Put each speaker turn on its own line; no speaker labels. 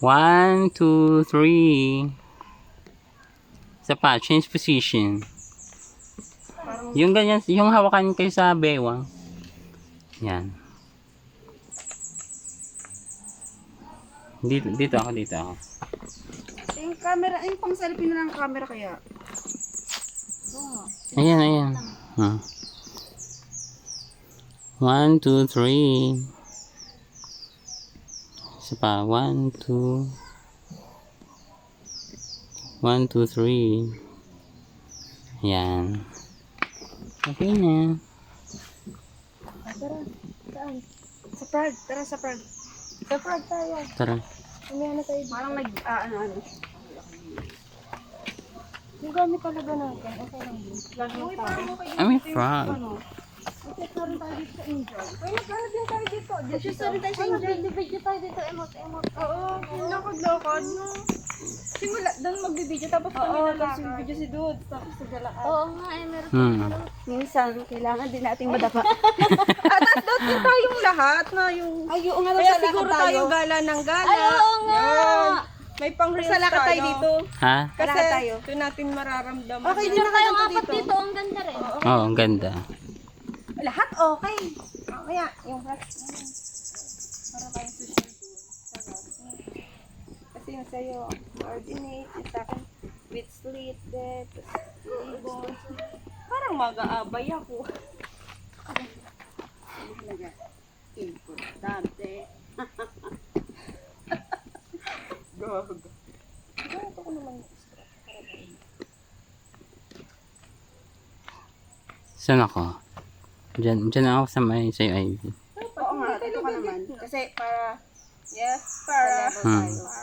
1, 2, 3. Isa pa, change position. Yung ganyan, yung hawakan kayo sa bewang. Yan. Dito ako.
Yung camera, yung pang selfie na lang camera kaya.
Ayan. 1, 2, 3. Isa pa, 1, 2. 1, 2, 3. Ayan. Okay na.
Tara, saan? Sa Prague, tara sa Prague. Sa Prague tayo.
Tara.
Mamaya na tayo. Parang ano. Yung gamit talaga natin, okay lang yun. Uy, parang okay
I mean, frog.
Nagkita rin tayo dito sa Angel. Uy, nagkita din tayo dito. Nagkita rin tayo sa Angel. Video tayo dito, emot. Oo, yung lakad-lakad, no? Simula, doon magbibideo, tapos kami lalakad. Video si Dude, tapos sa galakad. Oo nga, meron. Minsan, kailangan din nating madapa. Tapos doon din tayong lahat na yung... Ay, oo nga, kaya siguro tayong gala ng gala. Ay, oo nga. May pang reels tayo dito.
Ha?
Kasi ito natin mararamdaman. Okay, din na tayong apat dito. Ang ganda rin.
Oo, ang ganda.
Lahat okay. Kaya, yung hat. Para tayong social doon. Kasi yung sa'yo, coordinate. Yung sa akin, with slit, ribbon. Parang mag-aabay ako. Importante. Gago. Gago ko naman.
Saan ako? Diyan ako sa may sa'yo, Ivy.
Oo nga, ito ka naman. Kasi para, yes, para level tayo.